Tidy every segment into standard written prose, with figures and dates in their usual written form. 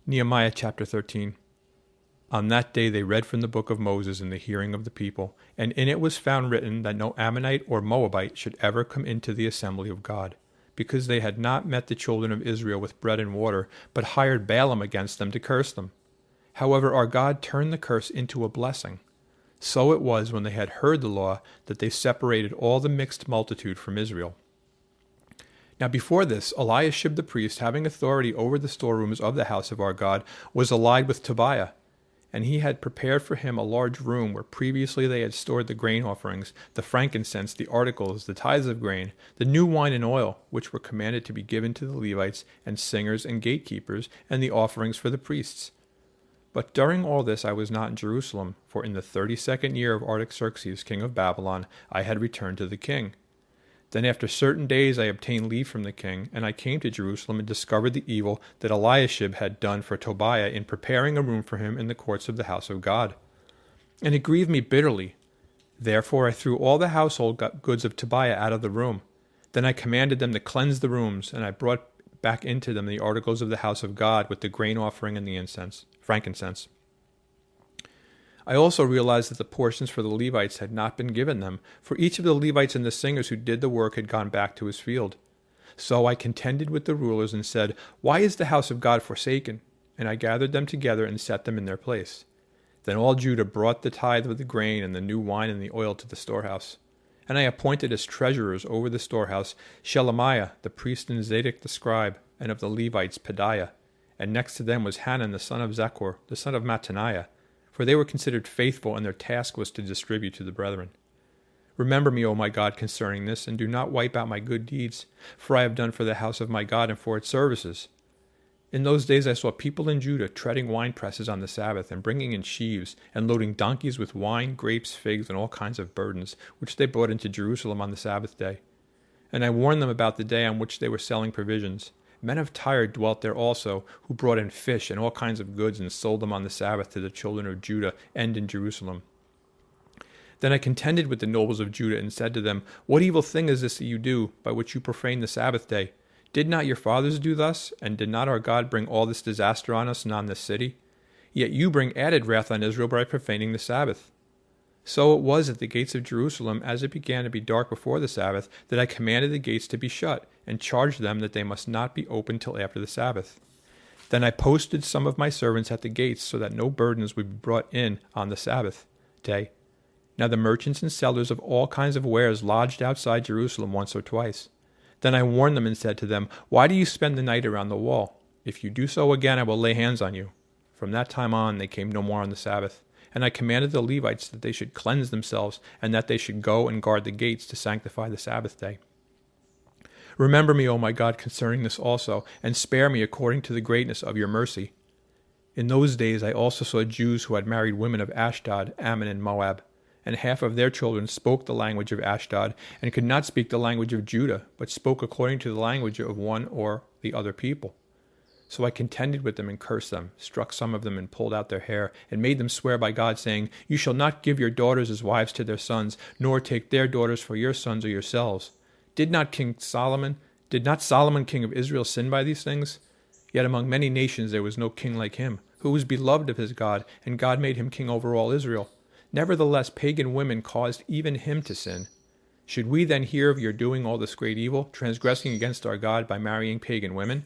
Nehemiah chapter 13. On that day they read from the book of Moses in the hearing of the people, and in it was found written that no Ammonite or Moabite should ever come into the assembly of God, because they had not met the children of Israel with bread and water, but hired Balaam against them to curse them. However, our God turned the curse into a blessing. So it was when they had heard the law that they separated all the mixed multitude from Israel. Now before this, Eliashib the priest, having authority over the storerooms of the house of our God, was allied with Tobiah, and he had prepared for him a large room where previously they had stored the grain offerings, the frankincense, the articles, the tithes of grain, the new wine and oil, which were commanded to be given to the Levites and singers and gatekeepers, and the offerings for the priests. But during all this I was not in Jerusalem, for in the 32nd year of Artaxerxes, king of Babylon, I had returned to the king. Then after certain days I obtained leave from the king, and I came to Jerusalem and discovered the evil that Eliashib had done for Tobiah in preparing a room for him in the courts of the house of God. And it grieved me bitterly. Therefore I threw all the household goods of Tobiah out of the room. Then I commanded them to cleanse the rooms, and I brought back into them the articles of the house of God with the grain offering and the frankincense. I also realized that the portions for the Levites had not been given them, for each of the Levites and the singers who did the work had gone back to his field. So I contended with the rulers and said, "Why is the house of God forsaken?" And I gathered them together and set them in their place. Then all Judah brought the tithe of the grain and the new wine and the oil to the storehouse. And I appointed as treasurers over the storehouse Shelemiah the priest and Zadok the scribe, and of the Levites Pedaiah. And next to them was Hanan the son of Zechor, the son of Mattaniah, for they were considered faithful, and their task was to distribute to the brethren. Remember me, O my God, concerning this, and do not wipe out my good deeds, for I have done for the house of my God and for its services. In those days I saw people in Judah treading wine presses on the Sabbath, and bringing in sheaves, and loading donkeys with wine, grapes, figs, and all kinds of burdens, which they brought into Jerusalem on the Sabbath day. And I warned them about the day on which they were selling provisions. Men of Tyre dwelt there also, who brought in fish and all kinds of goods and sold them on the Sabbath to the children of Judah and in Jerusalem. Then I contended with the nobles of Judah and said to them, "What evil thing is this that you do, by which you profane the Sabbath day? Did not your fathers do thus, and did not our God bring all this disaster on us and on this city? Yet you bring added wrath on Israel by profaning the Sabbath." So it was at the gates of Jerusalem, as it began to be dark before the Sabbath, that I commanded the gates to be shut, and charged them that they must not be opened till after the Sabbath. Then I posted some of my servants at the gates, so that no burdens would be brought in on the Sabbath day. Now the merchants and sellers of all kinds of wares lodged outside Jerusalem once or twice. Then I warned them and said to them, "Why do you spend the night around the wall? If you do so again, I will lay hands on you." From that time on they came no more on the Sabbath. And I commanded the Levites that they should cleanse themselves, and that they should go and guard the gates to sanctify the Sabbath day. Remember me, O my God, concerning this also, and spare me according to the greatness of your mercy. In those days I also saw Jews who had married women of Ashdod, Ammon, and Moab, and half of their children spoke the language of Ashdod, and could not speak the language of Judah, but spoke according to the language of one or the other people. So I contended with them and cursed them, struck some of them and pulled out their hair, and made them swear by God, saying, "You shall not give your daughters as wives to their sons, nor take their daughters for your sons or yourselves. Did not Solomon king of Israel sin by these things? Yet among many nations there was no king like him, who was beloved of his God, and God made him king over all Israel. Nevertheless pagan women caused even him to sin. Should we then hear of your doing all this great evil, transgressing against our God by marrying pagan women?"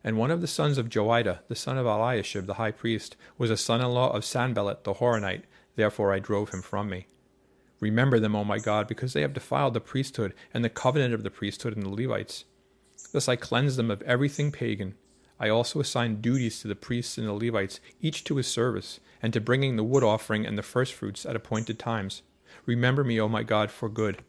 And one of the sons of Joiada, the son of Eliashib the high priest, was a son-in-law of Sanballat the Horonite. Therefore I drove him from me. Remember them, O my God, because they have defiled the priesthood and the covenant of the priesthood and the Levites. Thus I cleansed them of everything pagan. I also assigned duties to the priests and the Levites, each to his service, and to bringing the wood offering and the firstfruits at appointed times. Remember me, O my God, for good.